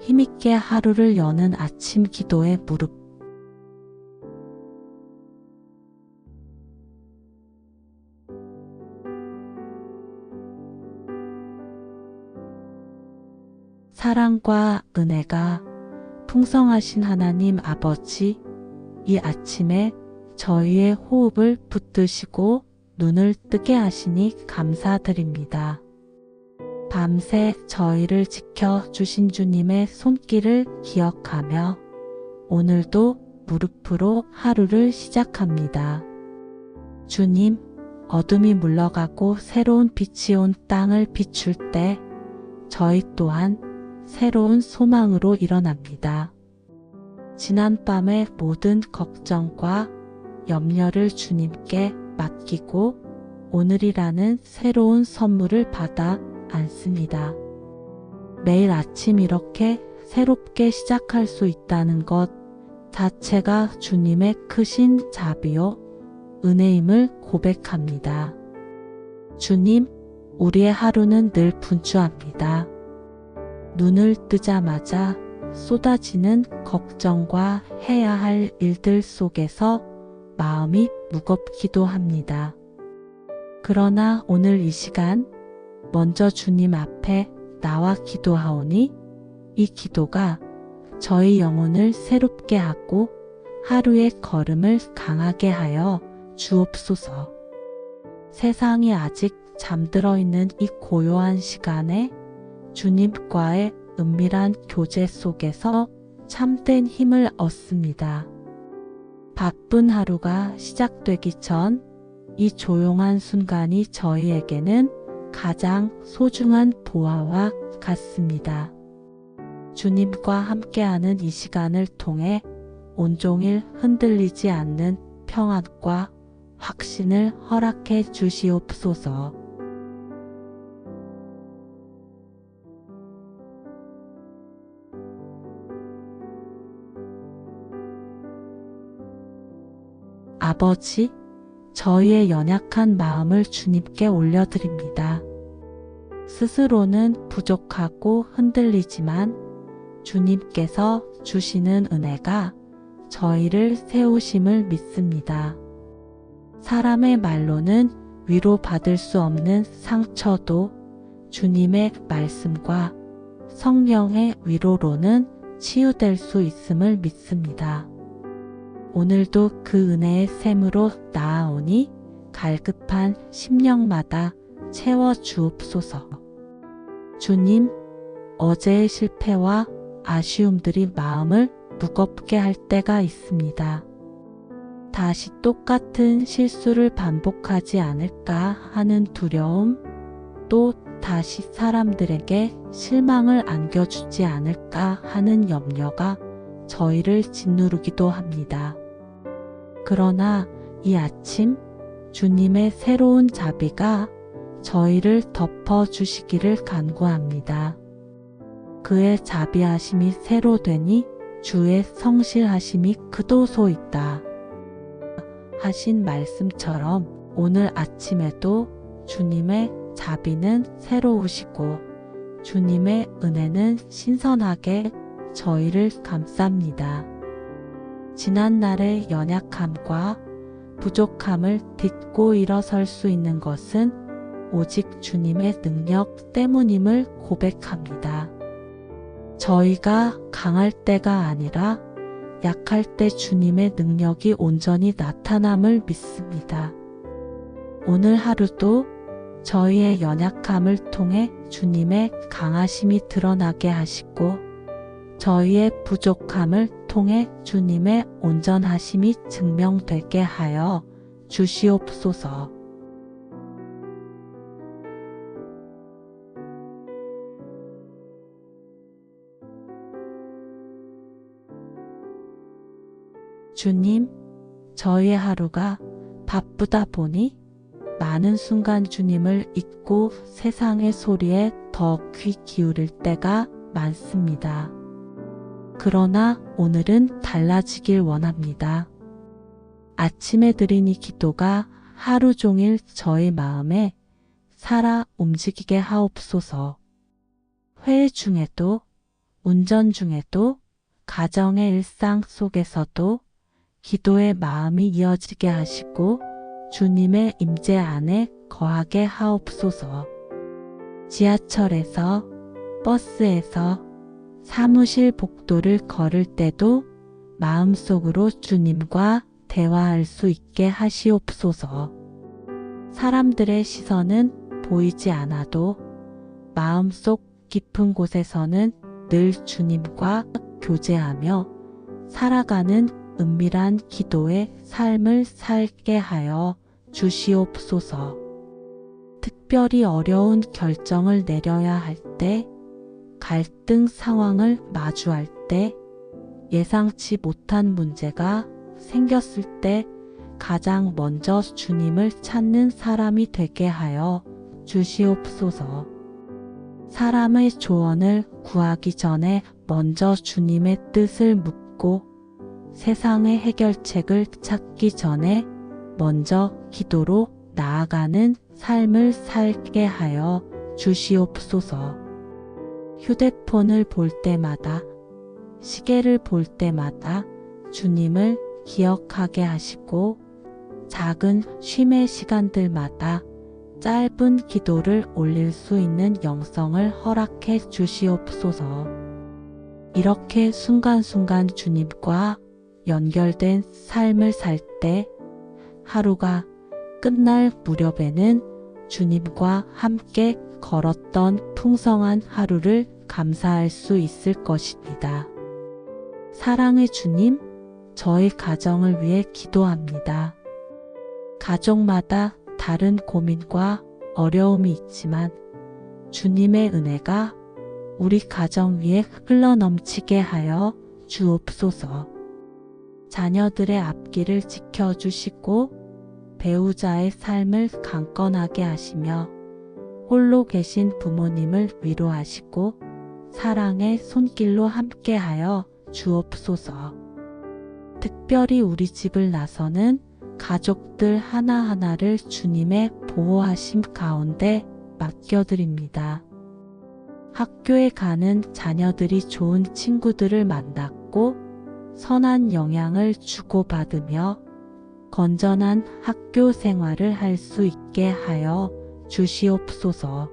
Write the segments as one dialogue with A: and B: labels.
A: 힘있게 하루를 여는 아침 기도의 무릎. 사랑과 은혜가 풍성하신 하나님 아버지, 이 아침에 저희의 호흡을 붙드시고 눈을 뜨게 하시니 감사드립니다. 밤새 저희를 지켜주신 주님의 손길을 기억하며 오늘도 무릎으로 하루를 시작합니다. 주님, 어둠이 물러가고 새로운 빛이 온 땅을 비출 때 저희 또한 새로운 소망으로 일어납니다. 지난밤의 모든 걱정과 염려를 주님께 맡기고 오늘이라는 새로운 선물을 받아 안습니다. 매일 아침 이렇게 새롭게 시작할 수 있다는 것 자체가 주님의 크신 자비요 은혜임을 고백합니다. 주님, 우리의 하루는 늘 분주합니다. 눈을 뜨자마자 쏟아지는 걱정과 해야 할 일들 속에서 마음이 무겁기도 합니다. 그러나 오늘 이 시간 먼저 주님 앞에 나와 기도하오니 이 기도가 저희 영혼을 새롭게 하고 하루의 걸음을 강하게 하여 주옵소서. 세상이 아직 잠들어 있는 이 고요한 시간에 주님과의 은밀한 교제 속에서 참된 힘을 얻습니다. 바쁜 하루가 시작되기 전 이 조용한 순간이 저희에게는 가장 소중한 보화와 같습니다. 주님과 함께하는 이 시간을 통해 온종일 흔들리지 않는 평안과 확신을 허락해 주시옵소서. 아버지, 저희의 연약한 마음을 주님께 올려드립니다. 스스로는 부족하고 흔들리지만 주님께서 주시는 은혜가 저희를 세우심을 믿습니다. 사람의 말로는 위로받을 수 없는 상처도 주님의 말씀과 성령의 위로로는 치유될 수 있음을 믿습니다. 오늘도 그 은혜의 샘으로 나아오니 갈급한 심령마다 채워 주옵소서. 주님, 어제의 실패와 아쉬움들이 마음을 무겁게 할 때가 있습니다. 다시 똑같은 실수를 반복하지 않을까 하는 두려움, 또 다시 사람들에게 실망을 안겨주지 않을까 하는 염려가 저희를 짓누르기도 합니다. 그러나 이 아침 주님의 새로운 자비가 저희를 덮어주시기를 간구합니다. 그의 자비하심이 새로 되니 주의 성실하심이 크도소이다 하신 말씀처럼 오늘 아침에도 주님의 자비는 새로우시고 주님의 은혜는 신선하게 저희를 감쌉니다. 지난날의 연약함과 부족함을 딛고 일어설 수 있는 것은 오직 주님의 능력 때문임을 고백합니다. 저희가 강할 때가 아니라 약할 때 주님의 능력이 온전히 나타남을 믿습니다. 오늘 하루도 저희의 연약함을 통해 주님의 강하심이 드러나게 하시고 저희의 부족함을 통해 주님의 온전하심이 증명되게 하여 주시옵소서. 주님, 저희의 하루가 바쁘다 보니 많은 순간 주님을 잊고 세상의 소리에 더 귀 기울일 때가 많습니다. 그러나 오늘은 달라지길 원합니다. 아침에 드린 이 기도가 하루 종일 저희 마음에 살아 움직이게 하옵소서. 회의 중에도 운전 중에도 가정의 일상 속에서도 기도의 마음이 이어지게 하시고 주님의 임재 안에 거하게 하옵소서. 지하철에서, 버스에서, 사무실 복도를 걸을 때도 마음속으로 주님과 대화할 수 있게 하시옵소서. 사람들의 시선은 보이지 않아도 마음속 깊은 곳에서는 늘 주님과 교제하며 살아가는 은밀한 기도의 삶을 살게 하여 주시옵소서. 특별히 어려운 결정을 내려야 할 때, 갈등 상황을 마주할 때, 예상치 못한 문제가 생겼을 때 가장 먼저 주님을 찾는 사람이 되게 하여 주시옵소서. 사람의 조언을 구하기 전에 먼저 주님의 뜻을 묻고 세상의 해결책을 찾기 전에 먼저 기도로 나아가는 삶을 살게 하여 주시옵소서. 휴대폰을 볼 때마다, 시계를 볼 때마다 주님을 기억하게 하시고 작은 쉼의 시간들마다 짧은 기도를 올릴 수 있는 영성을 허락해 주시옵소서. 이렇게 순간순간 주님과 연결된 삶을 살 때 하루가 끝날 무렵에는 주님과 함께 걸었던 풍성한 하루를 감사할 수 있을 것입니다. 사랑의 주님, 저희 가정을 위해 기도합니다. 가족마다 다른 고민과 어려움이 있지만 주님의 은혜가 우리 가정 위에 흘러넘치게 하여 주옵소서. 자녀들의 앞길을 지켜주시고 배우자의 삶을 강건하게 하시며 홀로 계신 부모님을 위로하시고 사랑의 손길로 함께하여 주옵소서. 특별히 우리 집을 나서는 가족들 하나하나를 주님의 보호하심 가운데 맡겨드립니다. 학교에 가는 자녀들이 좋은 친구들을 만났고 선한 영향을 주고받으며 건전한 학교 생활을 할 수 있게 하여 주시옵소서.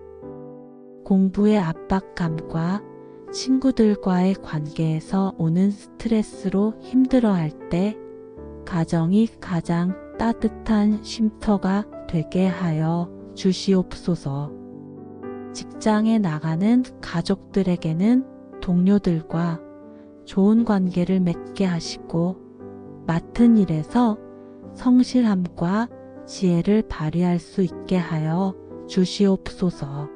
A: 공부의 압박감과 친구들과의 관계에서 오는 스트레스로 힘들어할 때 가정이 가장 따뜻한 쉼터가 되게 하여 주시옵소서. 직장에 나가는 가족들에게는 동료들과 좋은 관계를 맺게 하시고 맡은 일에서 성실함과 지혜를 발휘할 수 있게 하여 주시옵소서.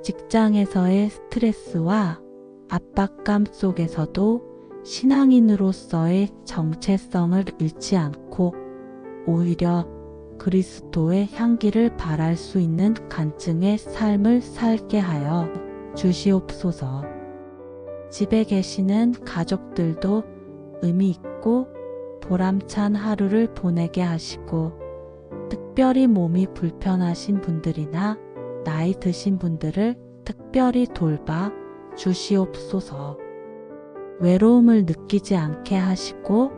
A: 직장에서의 스트레스와 압박감 속에서도 신앙인으로서의 정체성을 잃지 않고 오히려 그리스도의 향기를 발할 수 있는 간증의 삶을 살게 하여 주시옵소서. 집에 계시는 가족들도 의미 있고 보람찬 하루를 보내게 하시고 특별히 몸이 불편하신 분들이나 나이 드신 분들을 특별히 돌봐 주시옵소서. 외로움을 느끼지 않게 하시고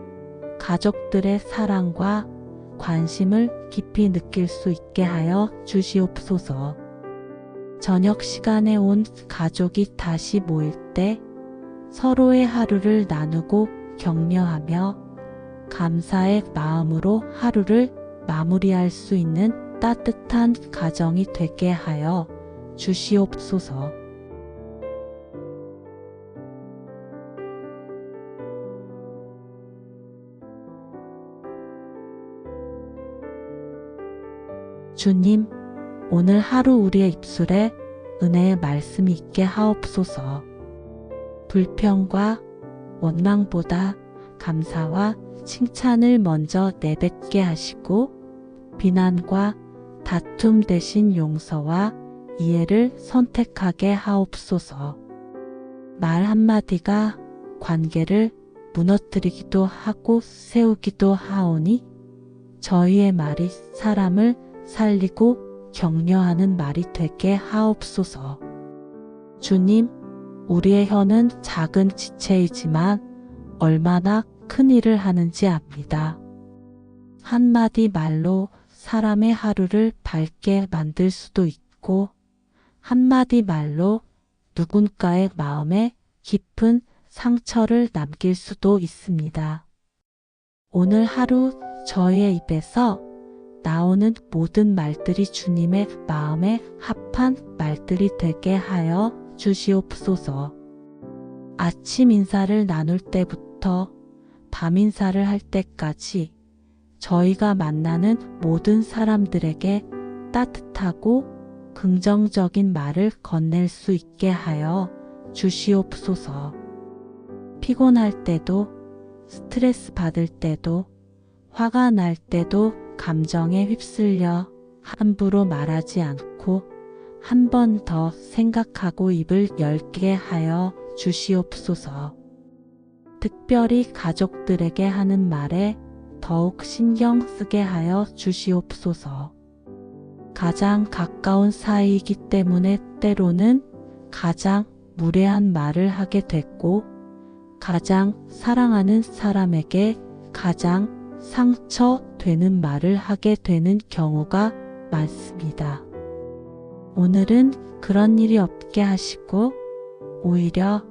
A: 가족들의 사랑과 관심을 깊이 느낄 수 있게 하여 주시옵소서. 저녁 시간에 온 가족이 다시 모일 때 서로의 하루를 나누고 격려하며 감사의 마음으로 하루를 마무리할 수 있는 따뜻한 가정이 되게 하여 주시옵소서. 주님, 오늘 하루 우리의 입술에 은혜의 말씀이 있게 하옵소서. 불평과 원망보다 감사와 칭찬을 먼저 내뱉게 하시고 비난과 다툼 대신 용서와 이해를 선택하게 하옵소서. 말 한마디가 관계를 무너뜨리기도 하고 세우기도 하오니 저희의 말이 사람을 살리고 격려하는 말이 되게 하옵소서. 주님, 우리의 혀는 작은 지체이지만 얼마나 큰 일을 하는지 압니다. 한마디 말로 사람의 하루를 밝게 만들 수도 있고, 한마디 말로 누군가의 마음에 깊은 상처를 남길 수도 있습니다. 오늘 하루 저희의 입에서 나오는 모든 말들이 주님의 마음에 합한 말들이 되게 하여 주시옵소서. 아침 인사를 나눌 때부터 밤 인사를 할 때까지 저희가 만나는 모든 사람들에게 따뜻하고 긍정적인 말을 건넬 수 있게 하여 주시옵소서. 피곤할 때도, 스트레스 받을 때도, 화가 날 때도 감정에 휩쓸려 함부로 말하지 않고 한 번 더 생각하고 입을 열게 하여 주시옵소서. 특별히 가족들에게 하는 말에 더욱 신경 쓰게 하여 주시옵소서. 가장 가까운 사이이기 때문에 때로는 가장 무례한 말을 하게 됐고, 가장 사랑하는 사람에게 가장 상처되는 말을 하게 되는 경우가 많습니다. 오늘은 그런 일이 없게 하시고 오히려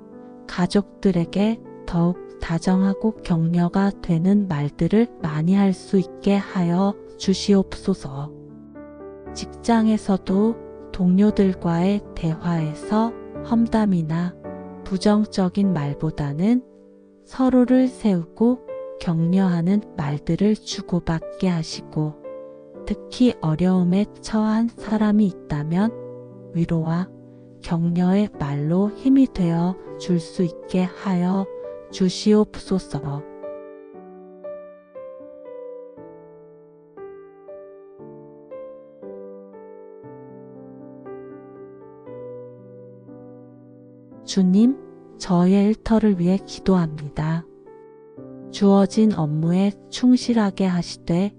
A: 가족들에게 더욱 다정하고 격려가 되는 말들을 많이 할 수 있게 하여 주시옵소서. 직장에서도 동료들과의 대화에서 험담이나 부정적인 말보다는 서로를 세우고 격려하는 말들을 주고받게 하시고, 특히 어려움에 처한 사람이 있다면 위로와 격려의 말로 힘이 되어 줄 수 있게 하여 주시옵소서. 주님, 저의 일터를 위해 기도합니다. 주어진 업무에 충실하게 하시되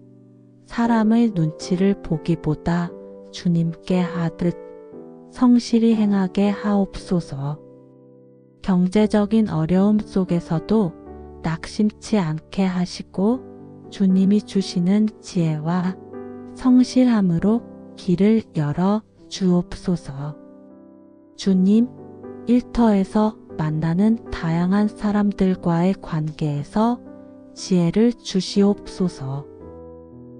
A: 사람의 눈치를 보기보다 주님께 하듯 성실히 행하게 하옵소서. 경제적인 어려움 속에서도 낙심치 않게 하시고 주님이 주시는 지혜와 성실함으로 길을 열어 주옵소서. 주님, 일터에서 만나는 다양한 사람들과의 관계에서 지혜를 주시옵소서.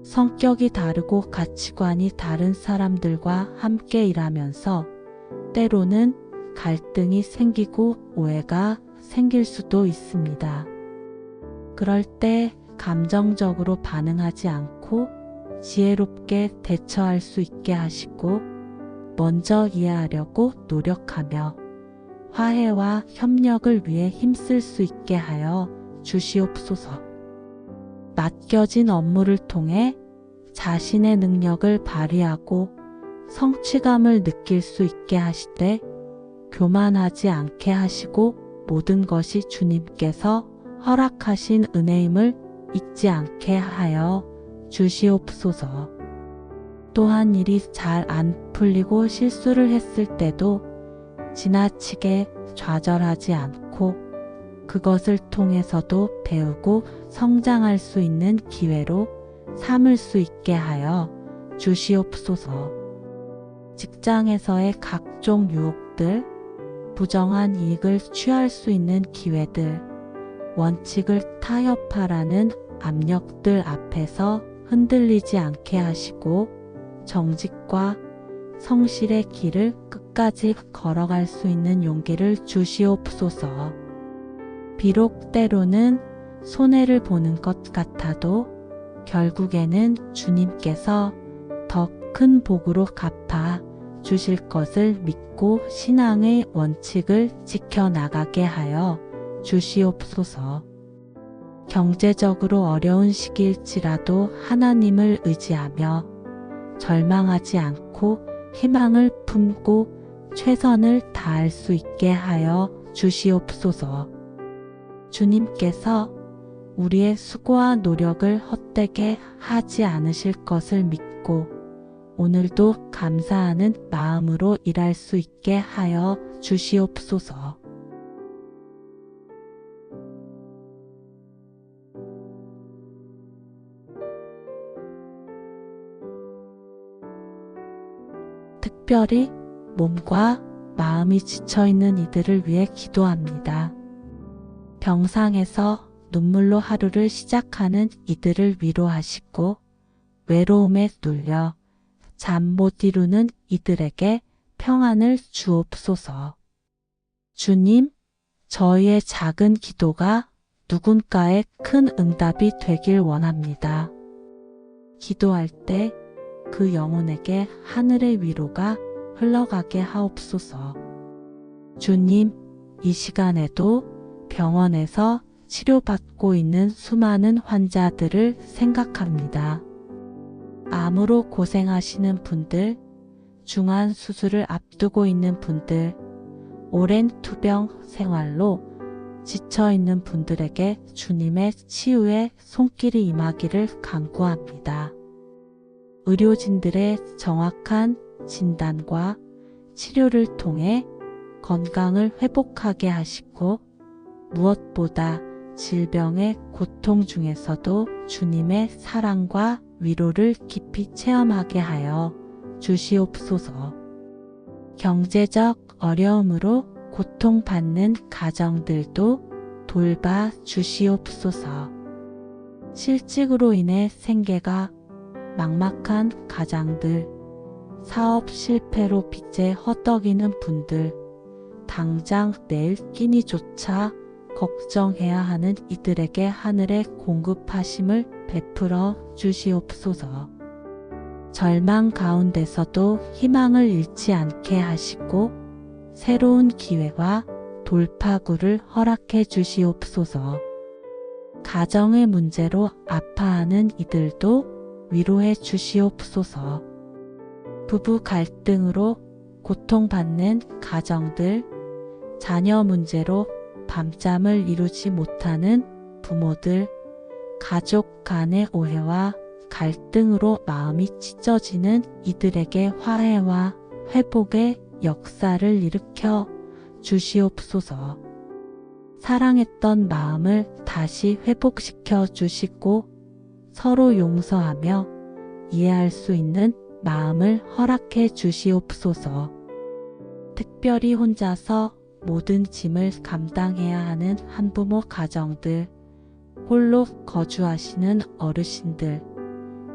A: 성격이 다르고 가치관이 다른 사람들과 함께 일하면서 때로는 갈등이 생기고 오해가 생길 수도 있습니다. 그럴 때 감정적으로 반응하지 않고 지혜롭게 대처할 수 있게 하시고 먼저 이해하려고 노력하며 화해와 협력을 위해 힘쓸 수 있게 하여 주시옵소서. 맡겨진 업무를 통해 자신의 능력을 발휘하고 성취감을 느낄 수 있게 하시되 교만하지 않게 하시고 모든 것이 주님께서 허락하신 은혜임을 잊지 않게 하여 주시옵소서. 또한 일이 잘 안 풀리고 실수를 했을 때도 지나치게 좌절하지 않고 그것을 통해서도 배우고 성장할 수 있는 기회로 삼을 수 있게 하여 주시옵소서. 직장에서의 각종 유혹들, 부정한 이익을 취할 수 있는 기회들, 원칙을 타협하라는 압력들 앞에서 흔들리지 않게 하시고 정직과 성실의 길을 끝까지 걸어갈 수 있는 용기를 주시옵소서. 비록 때로는 손해를 보는 것 같아도 결국에는 주님께서 더 큰 복으로 갚아 주실 것을 믿고 신앙의 원칙을 지켜나가게 하여 주시옵소서. 경제적으로 어려운 시기일지라도 하나님을 의지하며 절망하지 않고 희망을 품고 최선을 다할 수 있게 하여 주시옵소서. 주님께서 우리의 수고와 노력을 헛되게 하지 않으실 것을 믿고 오늘도 감사하는 마음으로 일할 수 있게 하여 주시옵소서. 특별히 몸과 마음이 지쳐있는 이들을 위해 기도합니다. 병상에서 눈물로 하루를 시작하는 이들을 위로하시고 외로움에 눌려 잠 못 이루는 이들에게 평안을 주옵소서. 주님, 저희의 작은 기도가 누군가의 큰 응답이 되길 원합니다. 기도할 때 그 영혼에게 하늘의 위로가 흘러가게 하옵소서. 주님, 이 시간에도 병원에서 치료받고 있는 수많은 환자들을 생각합니다. 암으로 고생하시는 분들, 중한 수술을 앞두고 있는 분들, 오랜 투병 생활로 지쳐있는 분들에게 주님의 치유의 손길이 임하기를 간구합니다. 의료진들의 정확한 진단과 치료를 통해 건강을 회복하게 하시고 무엇보다 질병의 고통 중에서도 주님의 사랑과 위로를 깊이 체험하게 하여 주시옵소서. 경제적 어려움으로 고통받는 가정들도 돌봐 주시옵소서. 실직으로 인해 생계가 막막한 가장들, 사업 실패로 빚에 허덕이는 분들, 당장 내일 끼니조차 걱정해야 하는 이들에게 하늘의 공급하심을 베풀어 주시옵소서. 절망 가운데서도 희망을 잃지 않게 하시고 새로운 기회와 돌파구를 허락해 주시옵소서. 가정의 문제로 아파하는 이들도 위로해 주시옵소서. 부부 갈등으로 고통받는 가정들, 자녀 문제로 밤잠을 이루지 못하는 부모들, 가족 간의 오해와 갈등으로 마음이 찢어지는 이들에게 화해와 회복의 역사를 일으켜 주시옵소서. 사랑했던 마음을 다시 회복시켜 주시고 서로 용서하며 이해할 수 있는 마음을 허락해 주시옵소서. 특별히 혼자서 모든 짐을 감당해야 하는 한부모 가정들, 홀로 거주하시는 어르신들,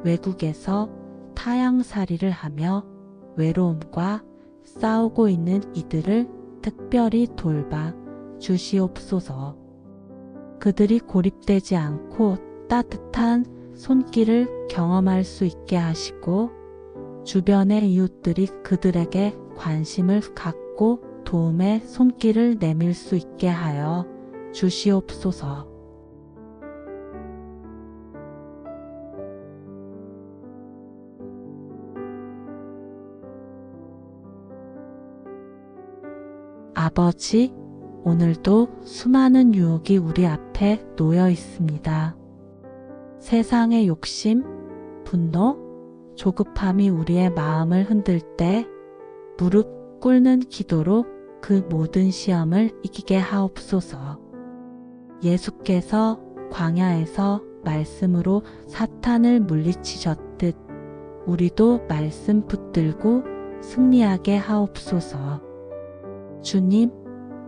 A: 외국에서 타향살이를 하며 외로움과 싸우고 있는 이들을 특별히 돌봐 주시옵소서. 그들이 고립되지 않고 따뜻한 손길을 경험할 수 있게 하시고 주변의 이웃들이 그들에게 관심을 갖고 도움의 손길을 내밀 수 있게 하여 주시옵소서. 아버지, 오늘도 수많은 유혹이 우리 앞에 놓여 있습니다. 세상의 욕심, 분노, 조급함이 우리의 마음을 흔들 때 무릎 꿇는 기도로 그 모든 시험을 이기게 하옵소서. 예수께서 광야에서 말씀으로 사탄을 물리치셨듯 우리도 말씀 붙들고 승리하게 하옵소서. 주님,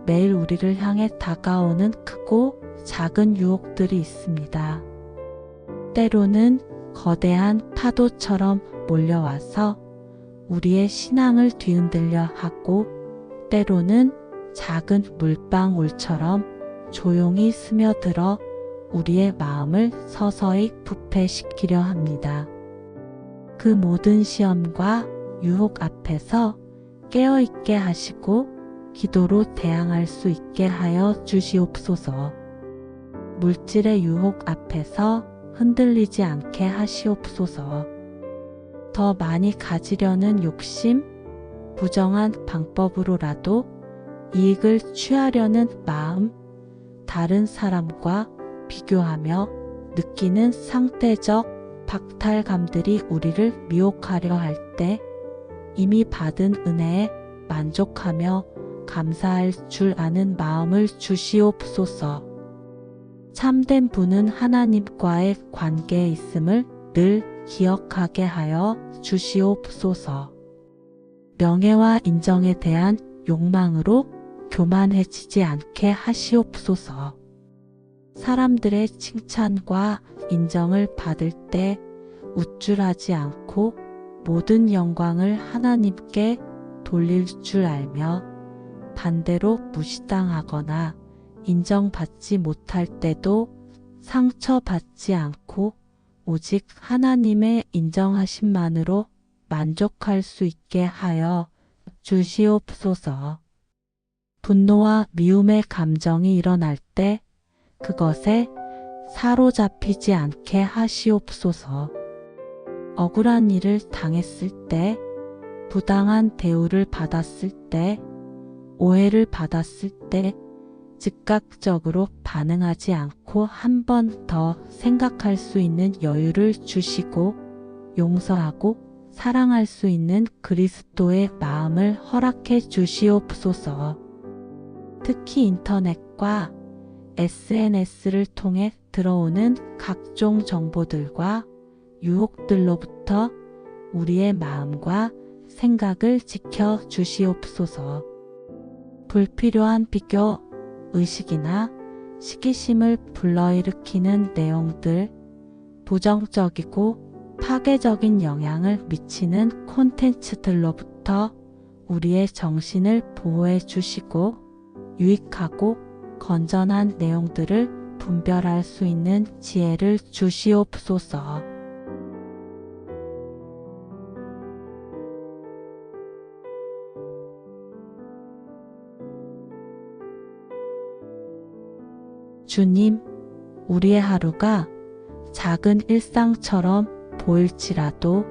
A: 매일 우리를 향해 다가오는 크고 작은 유혹들이 있습니다. 때로는 거대한 파도처럼 몰려와서 우리의 신앙을 뒤흔들려 하고 때로는 작은 물방울처럼 조용히 스며들어 우리의 마음을 서서히 부패시키려 합니다. 그 모든 시험과 유혹 앞에서 깨어있게 하시고 기도로 대항할 수 있게 하여 주시옵소서. 물질의 유혹 앞에서 흔들리지 않게 하시옵소서. 더 많이 가지려는 욕심, 부정한 방법으로라도 이익을 취하려는 마음, 다른 사람과 비교하며 느끼는 상대적 박탈감들이 우리를 미혹하려 할 때 이미 받은 은혜에 만족하며 감사할 줄 아는 마음을 주시옵소서. 참된 분은 하나님과의 관계에 있음을 늘 기억하게 하여 주시옵소서. 명예와 인정에 대한 욕망으로 교만해지지 않게 하시옵소서. 사람들의 칭찬과 인정을 받을 때 우쭐하지 않고 모든 영광을 하나님께 돌릴 줄 알며 반대로 무시당하거나 인정받지 못할 때도 상처받지 않고 오직 하나님의 인정하심만으로 만족할 수 있게 하여 주시옵소서. 분노와 미움의 감정이 일어날 때 그것에 사로잡히지 않게 하시옵소서. 억울한 일을 당했을 때, 부당한 대우를 받았을 때, 오해를 받았을 때 즉각적으로 반응하지 않고 한 번 더 생각할 수 있는 여유를 주시고 용서하고 사랑할 수 있는 그리스도의 마음을 허락해 주시옵소서. 특히 인터넷과 SNS를 통해 들어오는 각종 정보들과 유혹들로부터 우리의 마음과 생각을 지켜 주시옵소서. 불필요한 비교, 의식이나 시기심을 불러일으키는 내용들, 부정적이고 파괴적인 영향을 미치는 콘텐츠들로부터 우리의 정신을 보호해 주시고 유익하고 건전한 내용들을 분별할 수 있는 지혜를 주시옵소서. 주님, 우리의 하루가 작은 일상처럼 보일지라도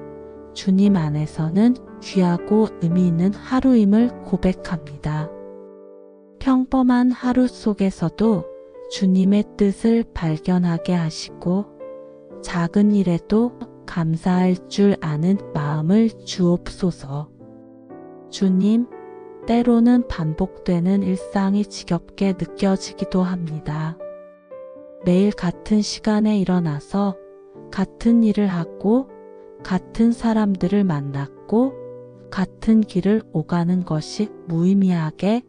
A: 주님 안에서는 귀하고 의미 있는 하루임을 고백합니다. 평범한 하루 속에서도 주님의 뜻을 발견하게 하시고 작은 일에도 감사할 줄 아는 마음을 주옵소서. 주님, 때로는 반복되는 일상이 지겹게 느껴지기도 합니다. 매일 같은 시간에 일어나서 같은 일을 하고 같은 사람들을 만났고 같은 길을 오가는 것이 무의미하게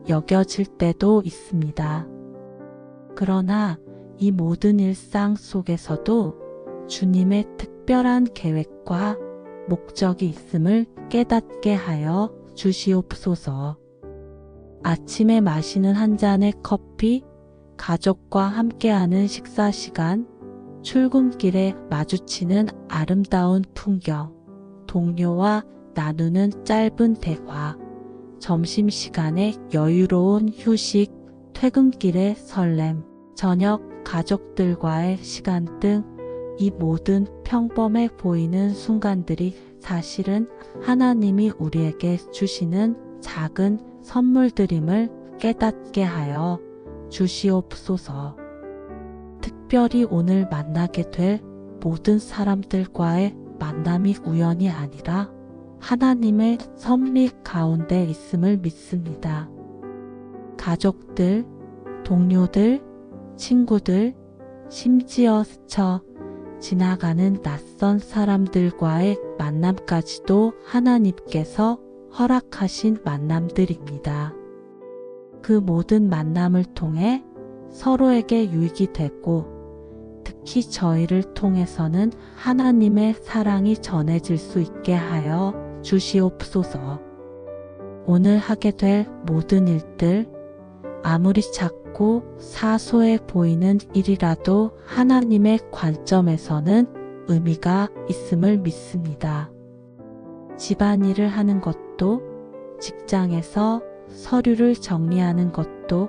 A: 여겨질 때도 있습니다. 그러나 이 모든 일상 속에서도 주님의 특별한 계획과 목적이 있음을 깨닫게 하여 주시옵소서. 아침에 마시는 한 잔의 커피, 가족과 함께하는 식사 시간, 출근길에 마주치는 아름다운 풍경, 동료와 나누는 짧은 대화, 점심시간에 여유로운 휴식, 퇴근길의 설렘, 저녁 가족들과의 시간 등 이 모든 평범해 보이는 순간들이 사실은 하나님이 우리에게 주시는 작은 선물들임을 깨닫게 하여 주시옵소서. 특별히 오늘 만나게 될 모든 사람들과의 만남이 우연이 아니라 하나님의 섭리 가운데 있음을 믿습니다. 가족들, 동료들, 친구들, 심지어 스쳐 지나가는 낯선 사람들과의 만남까지도 하나님께서 허락하신 만남들입니다. 그 모든 만남을 통해 서로에게 유익이 되고 특히 저희를 통해서는 하나님의 사랑이 전해질 수 있게 하여 주시옵소서. 오늘 하게 될 모든 일들, 아무리 작고 사소해 보이는 일이라도 하나님의 관점에서는 의미가 있음을 믿습니다. 집안일을 하는 것도, 직장에서 서류를 정리하는 것도,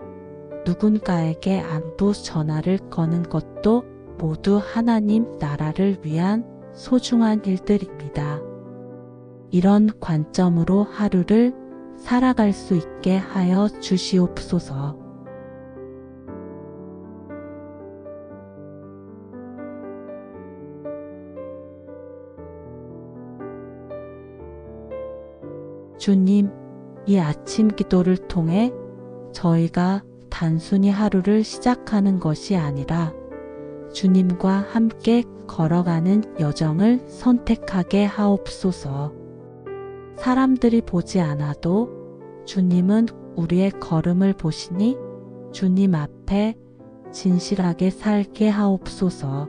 A: 누군가에게 안부 전화를 거는 것도 모두 하나님 나라를 위한 소중한 일들입니다. 이런 관점으로 하루를 살아갈 수 있게 하여 주시옵소서. 주님, 이 아침 기도를 통해 저희가 단순히 하루를 시작하는 것이 아니라 주님과 함께 걸어가는 여정을 선택하게 하옵소서. 사람들이 보지 않아도 주님은 우리의 걸음을 보시니 주님 앞에 진실하게 살게 하옵소서.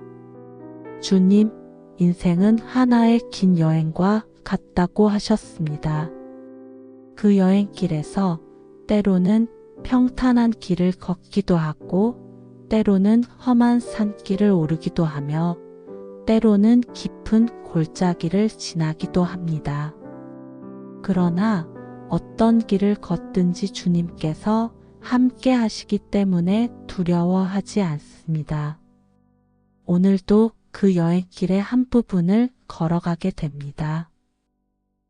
A: 주님, 인생은 하나의 긴 여행과 같다고 하셨습니다. 그 여행길에서 때로는 평탄한 길을 걷기도 하고, 때로는 험한 산길을 오르기도 하며, 때로는 깊은 골짜기를 지나기도 합니다. 그러나 어떤 길을 걷든지 주님께서 함께 하시기 때문에 두려워하지 않습니다. 오늘도 그 여행길의 한 부분을 걸어가게 됩니다.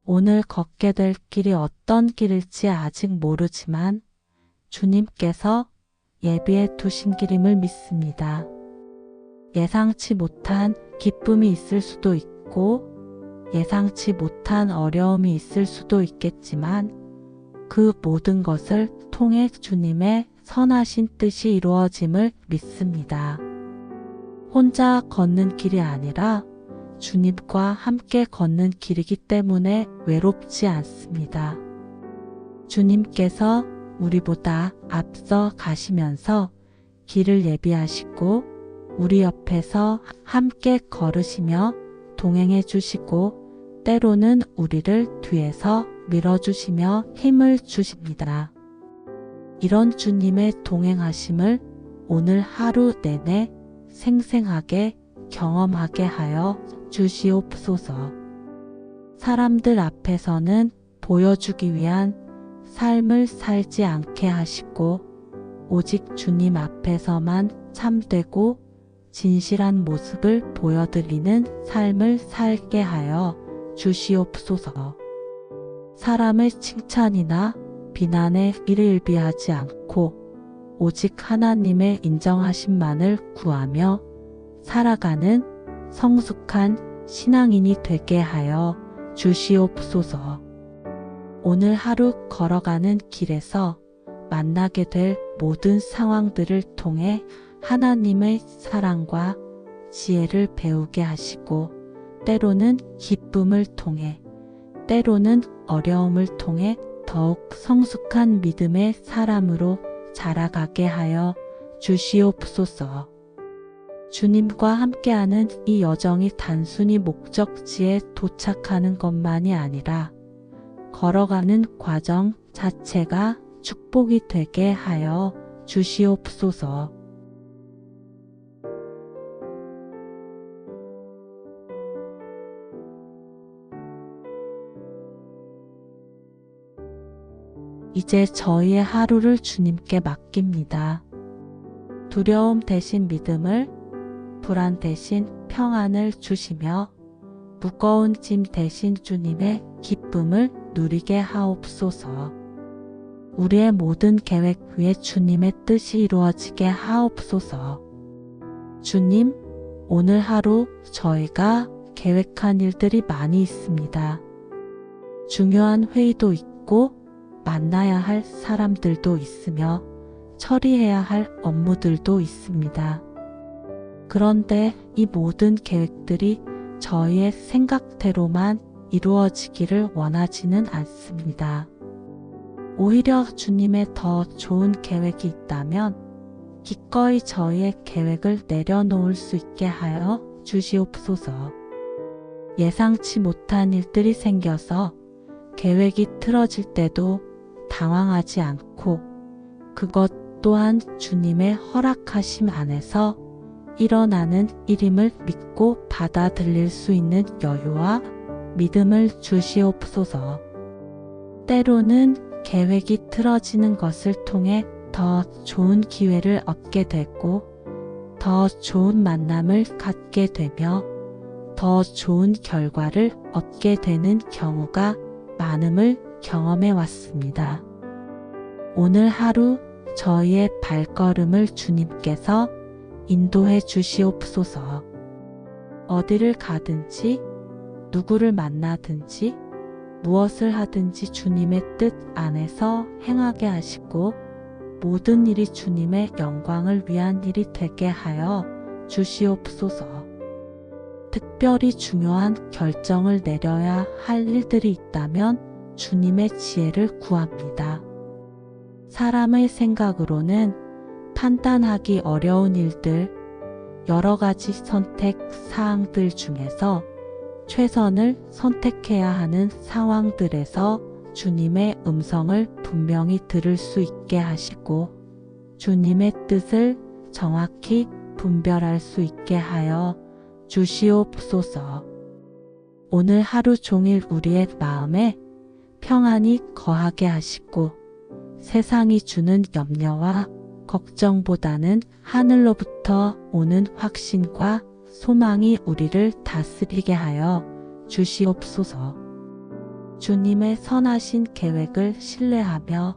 A: 오늘 걷게 될 길이 어떤 길일지 아직 모르지만 주님께서 예비해 두신 길임을 믿습니다. 예상치 못한 기쁨이 있을 수도 있고 예상치 못한 어려움이 있을 수도 있겠지만 그 모든 것을 통해 주님의 선하신 뜻이 이루어짐을 믿습니다. 혼자 걷는 길이 아니라 주님과 함께 걷는 길이기 때문에 외롭지 않습니다. 주님께서 우리보다 앞서 가시면서 길을 예비하시고 우리 옆에서 함께 걸으시며 동행해 주시고 때로는 우리를 뒤에서 밀어주시며 힘을 주십니다. 이런 주님의 동행하심을 오늘 하루 내내 생생하게 경험하게 하여 주시옵소서. 사람들 앞에서는 보여주기 위한 삶을 살지 않게 하시고 오직 주님 앞에서만 참되고 진실한 모습을 보여드리는 삶을 살게 하여 주시옵소서. 사람의 칭찬이나 비난에 일일비하지 않고 오직 하나님의 인정하심만을 구하며 살아가는 성숙한 신앙인이 되게 하여 주시옵소서. 오늘 하루 걸어가는 길에서 만나게 될 모든 상황들을 통해 하나님의 사랑과 지혜를 배우게 하시고 때로는 기쁨을 통해 때로는 어려움을 통해 더욱 성숙한 믿음의 사람으로 자라가게 하여 주시옵소서. 주님과 함께하는 이 여정이 단순히 목적지에 도착하는 것만이 아니라 걸어가는 과정 자체가 축복이 되게 하여 주시옵소서. 이제 저희의 하루를 주님께 맡깁니다. 두려움 대신 믿음을, 불안 대신 평안을 주시며 무거운 짐 대신 주님의 기쁨을 누리게 하옵소서. 우리의 모든 계획 위에 주님의 뜻이 이루어지게 하옵소서. 주님, 오늘 하루 저희가 계획한 일들이 많이 있습니다. 중요한 회의도 있고 만나야 할 사람들도 있으며 처리해야 할 업무들도 있습니다. 그런데 이 모든 계획들이 저희의 생각대로만 이루어지기를 원하지는 않습니다. 오히려 주님의 더 좋은 계획이 있다면 기꺼이 저희의 계획을 내려놓을 수 있게 하여 주시옵소서. 예상치 못한 일들이 생겨서 계획이 틀어질 때도 당황하지 않고 그것 또한 주님의 허락하심 안에서 일어나는 일임을 믿고 받아들일 수 있는 여유와 믿음을 주시옵소서. 때로는 계획이 틀어지는 것을 통해 더 좋은 기회를 얻게 되고 더 좋은 만남을 갖게 되며 더 좋은 결과를 얻게 되는 경우가 많음을 경험해 왔습니다. 오늘 하루 저희의 발걸음을 주님께서 인도해 주시옵소서. 어디를 가든지 누구를 만나든지 무엇을 하든지 주님의 뜻 안에서 행하게 하시고 모든 일이 주님의 영광을 위한 일이 되게 하여 주시옵소서. 특별히 중요한 결정을 내려야 할 일들이 있다면 주님의 지혜를 구합니다. 사람의 생각으로는 판단하기 어려운 일들, 여러 가지 선택 사항들 중에서 최선을 선택해야 하는 상황들에서 주님의 음성을 분명히 들을 수 있게 하시고 주님의 뜻을 정확히 분별할 수 있게 하여 주시옵소서. 오늘 하루 종일 우리의 마음에 평안이 거하게 하시고 세상이 주는 염려와 걱정보다는 하늘로부터 오는 확신과 소망이 우리를 다스리게 하여 주시옵소서. 주님의 선하신 계획을 신뢰하며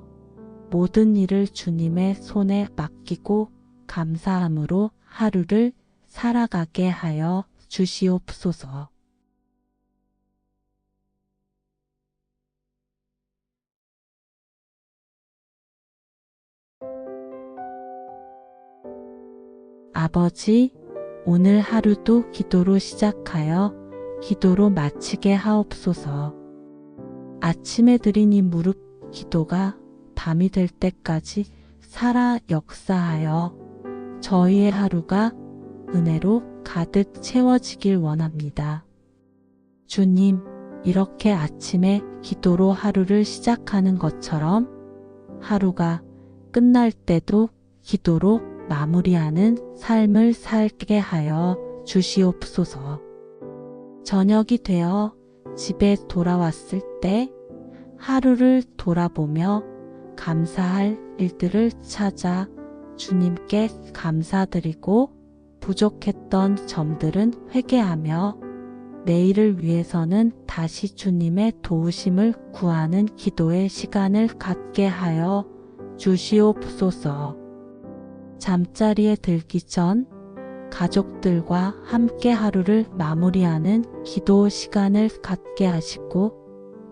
A: 모든 일을 주님의 손에 맡기고 감사함으로 하루를 살아가게 하여 주시옵소서. 아버지, 오늘 하루도 기도로 시작하여 기도로 마치게 하옵소서. 아침에 드린 이 무릎 기도가 밤이 될 때까지 살아 역사하여 저희의 하루가 은혜로 가득 채워지길 원합니다. 주님, 이렇게 아침에 기도로 하루를 시작하는 것처럼 하루가 끝날 때도 기도로 마무리하는 삶을 살게 하여 주시옵소서. 저녁이 되어 집에 돌아왔을 때 하루를 돌아보며 감사할 일들을 찾아 주님께 감사드리고 부족했던 점들은 회개하며 내일을 위해서는 다시 주님의 도우심을 구하는 기도의 시간을 갖게 하여 주시옵소서. 잠자리에 들기 전 가족들과 함께 하루를 마무리하는 기도 시간을 갖게 하시고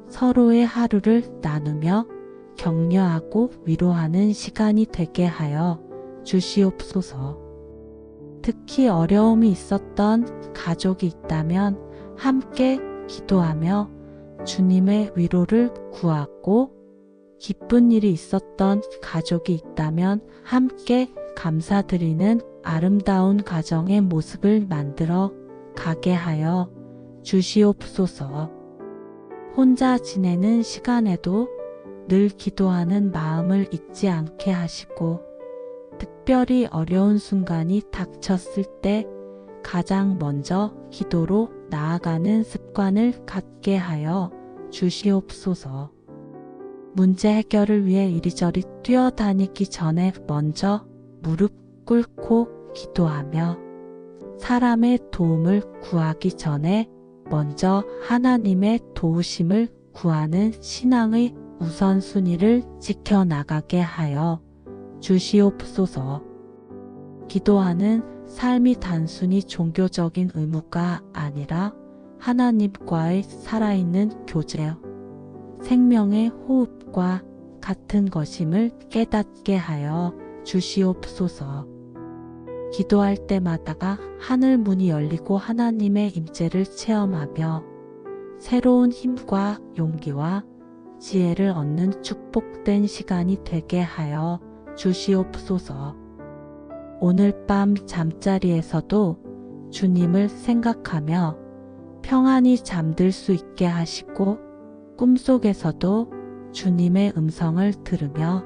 A: 서로의 하루를 나누며 격려하고 위로하는 시간이 되게 하여 주시옵소서. 특히 어려움이 있었던 가족이 있다면 함께 기도하며 주님의 위로를 구하고 기쁜 일이 있었던 가족이 있다면 함께 감사드리는 아름다운 가정의 모습을 만들어 가게 하여 주시옵소서. 혼자 지내는 시간에도 늘 기도하는 마음을 잊지 않게 하시고 특별히 어려운 순간이 닥쳤을 때 가장 먼저 기도로 나아가는 습관을 갖게 하여 주시옵소서. 문제 해결을 위해 이리저리 뛰어다니기 전에 먼저 무릎 꿇고 기도하며 사람의 도움을 구하기 전에 먼저 하나님의 도우심을 구하는 신앙의 우선순위를 지켜나가게 하여 주시옵소서. 기도하는 삶이 단순히 종교적인 의무가 아니라 하나님과의 살아있는 교제, 생명의 호흡과 같은 것임을 깨닫게 하여 주시옵소서. 기도할 때마다가 하늘 문이 열리고 하나님의 임재를 체험하며 새로운 힘과 용기와 지혜를 얻는 축복된 시간이 되게 하여 주시옵소서. 오늘 밤 잠자리에서도 주님을 생각하며 평안히 잠들 수 있게 하시고 꿈속에서도 주님의 음성을 들으며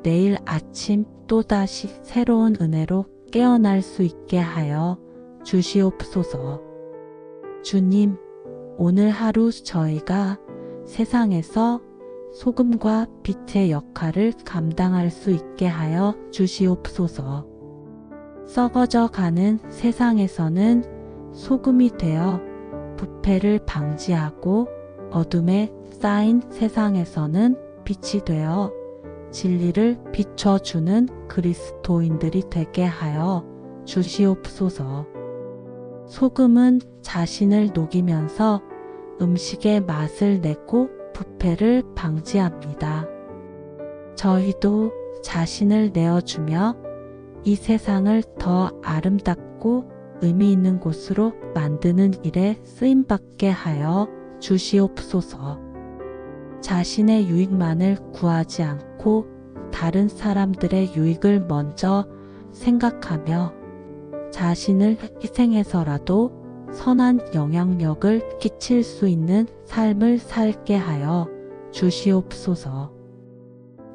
A: 내일 아침 또다시 새로운 은혜로 깨어날 수 있게 하여 주시옵소서. 주님, 오늘 하루 저희가 세상에서 소금과 빛의 역할을 감당할 수 있게 하여 주시옵소서. 썩어져 가는 세상에서는 소금이 되어 부패를 방지하고 어둠에 쌓인 세상에서는 빛이 되어 진리를 비춰주는 그리스도인들이 되게 하여 주시옵소서. 소금은 자신을 녹이면서 음식의 맛을 내고 부패를 방지합니다. 저희도 자신을 내어주며 이 세상을 더 아름답고 의미 있는 곳으로 만드는 일에 쓰임받게 하여 주시옵소서. 자신의 유익만을 구하지 않고 다른 사람들의 유익을 먼저 생각하며 자신을 희생해서라도 선한 영향력을 끼칠 수 있는 삶을 살게 하여 주시옵소서.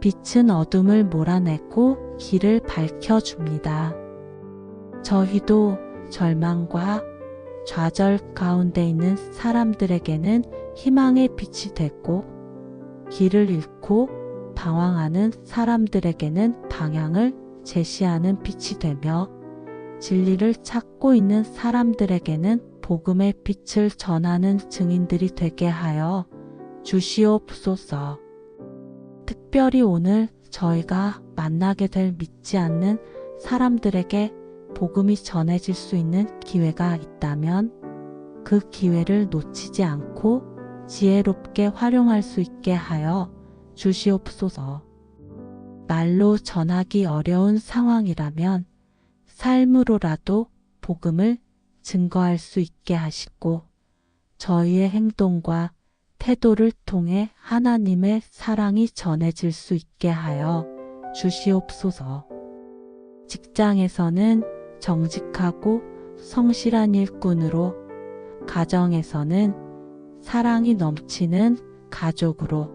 A: 빛은 어둠을 몰아내고 길을 밝혀줍니다. 저희도 절망과 좌절 가운데 있는 사람들에게는 희망의 빛이 되고, 길을 잃고 방황하는 사람들에게는 방향을 제시하는 빛이 되며, 진리를 찾고 있는 사람들에게는 복음의 빛을 전하는 증인들이 되게 하여 주시옵소서. 특별히 오늘 저희가 만나게 될 믿지 않는 사람들에게 복음이 전해질 수 있는 기회가 있다면 그 기회를 놓치지 않고 지혜롭게 활용할 수 있게 하여 주시옵소서. 말로 전하기 어려운 상황이라면 삶으로라도 복음을 증거할 수 있게 하시고, 저희의 행동과 태도를 통해 하나님의 사랑이 전해질 수 있게 하여 주시옵소서. 직장에서는 정직하고 성실한 일꾼으로, 가정에서는 사랑이 넘치는 가족으로,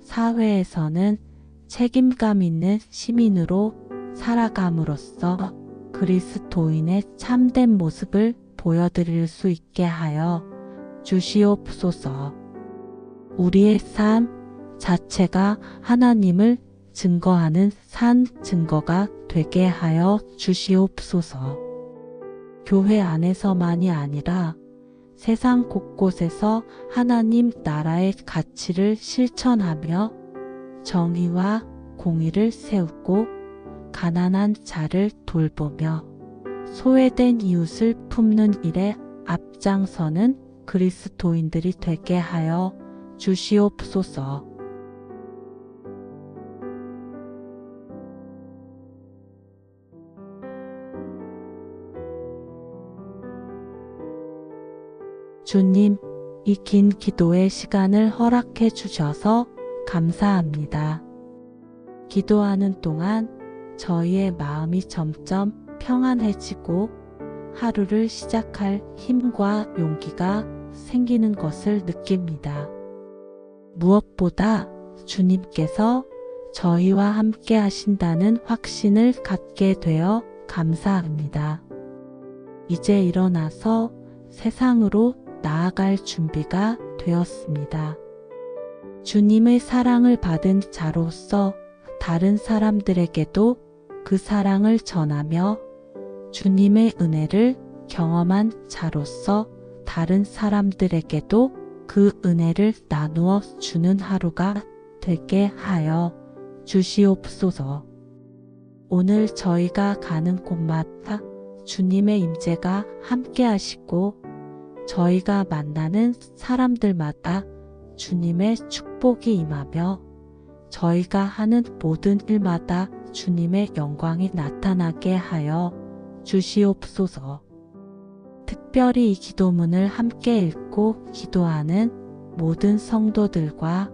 A: 사회에서는 책임감 있는 시민으로 살아감으로써 그리스도인의 참된 모습을 보여드릴 수 있게 하여 주시옵소서. 우리의 삶 자체가 하나님을 증거하는 산 증거가 되게 하여 주시옵소서. 교회 안에서만이 아니라 세상 곳곳에서 하나님 나라의 가치를 실천하며 정의와 공의를 세우고 가난한 자를 돌보며 소외된 이웃을 품는 일에 앞장서는 그리스도인들이 되게 하여 주시옵소서. 주님, 이 긴 기도의 시간을 허락해 주셔서 감사합니다. 기도하는 동안 저희의 마음이 점점 평안해지고 하루를 시작할 힘과 용기가 생기는 것을 느낍니다. 무엇보다 주님께서 저희와 함께 하신다는 확신을 갖게 되어 감사합니다. 이제 일어나서 세상으로 나아갈 준비가 되었습니다. 주님의 사랑을 받은 자로서 다른 사람들에게도 그 사랑을 전하며 주님의 은혜를 경험한 자로서 다른 사람들에게도 그 은혜를 나누어 주는 하루가 되게 하여 주시옵소서. 오늘 저희가 가는 곳마다 주님의 임재가 함께 하시고 저희가 만나는 사람들마다 주님의 축복이 임하며 저희가 하는 모든 일마다 주님의 영광이 나타나게 하여 주시옵소서. 특별히 이 기도문을 함께 읽고 기도하는 모든 성도들과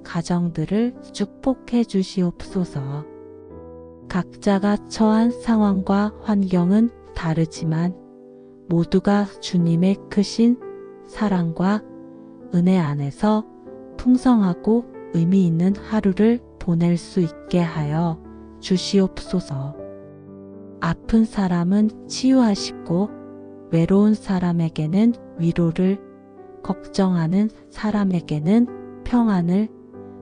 A: 가정들을 축복해 주시옵소서. 각자가 처한 상황과 환경은 다르지만 모두가 주님의 크신 사랑과 은혜 안에서 풍성하고 의미 있는 하루를 보낼 수 있게 하여 주시옵소서. 아픈 사람은 치유하시고 외로운 사람에게는 위로를, 걱정하는 사람에게는 평안을,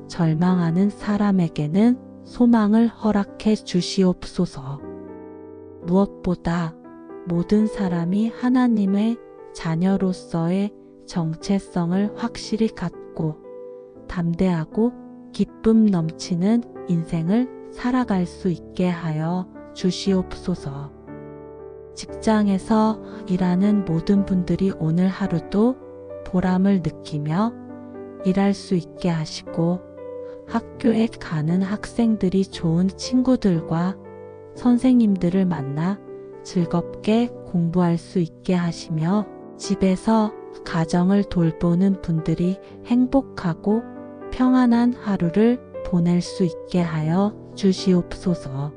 A: 절망하는 사람에게는 소망을 허락해 주시옵소서. 무엇보다 모든 사람이 하나님의 자녀로서의 정체성을 확실히 갖고 담대하고 기쁨 넘치는 인생을 살아갈 수 있게 하여 주시옵소서. 직장에서 일하는 모든 분들이 오늘 하루도 보람을 느끼며 일할 수 있게 하시고 학교에 가는 학생들이 좋은 친구들과 선생님들을 만나 즐겁게 공부할 수 있게 하시며 집에서 가정을 돌보는 분들이 행복하고 평안한 하루를 보낼 수 있게 하여 주시옵소서.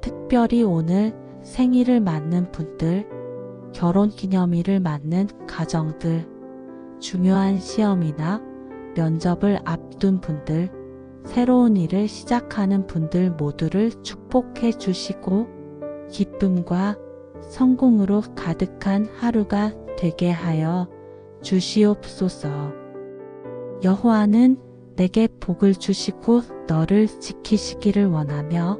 A: 특별히 오늘 생일을 맞는 분들, 결혼기념일을 맞는 가정들, 중요한 시험이나 면접을 앞둔 분들, 새로운 일을 시작하는 분들 모두를 축복해 주시고 기쁨과 성공으로 가득한 하루가 되게 하여 주시옵소서. 여호와는 내게 복을 주시고 너를 지키시기를 원하며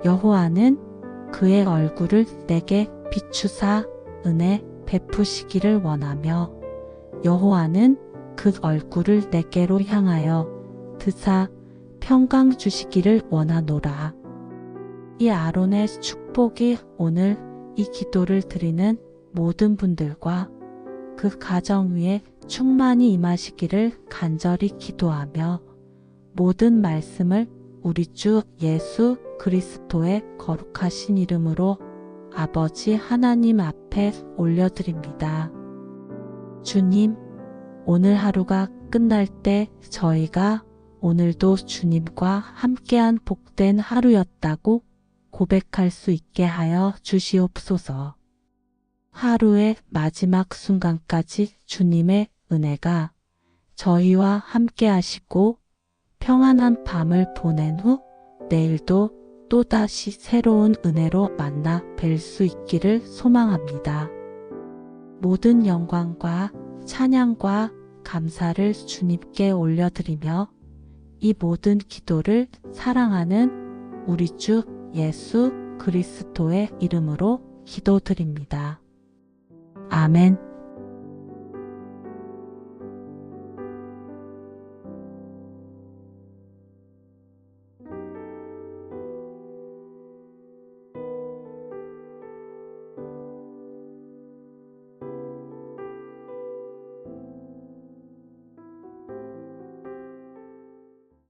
A: 여호와는 그의 얼굴을 내게 비추사 은혜 베푸시기를 원하며 여호와는 그 얼굴을 내게로 향하여 드사 평강 주시기를 원하노라. 이 아론의 축복이 오늘 이 기도를 드리는 모든 분들과 그 가정 위에 충만히 임하시기를 간절히 기도하며 모든 말씀을 우리 주 예수 그리스도의 거룩하신 이름으로 아버지 하나님 앞에 올려드립니다. 주님, 오늘 하루가 끝날 때 저희가 오늘도 주님과 함께한 복된 하루였다고 고백할 수 있게 하여 주시옵소서. 하루의 마지막 순간까지 주님의 은혜가 저희와 함께 하시고 평안한 밤을 보낸 후 내일도 또다시 새로운 은혜로 만나 뵐 수 있기를 소망합니다. 모든 영광과 찬양과 감사를 주님께 올려드리며 이 모든 기도를 사랑하는 우리 주 예수 그리스도의 이름으로 기도드립니다. 아멘.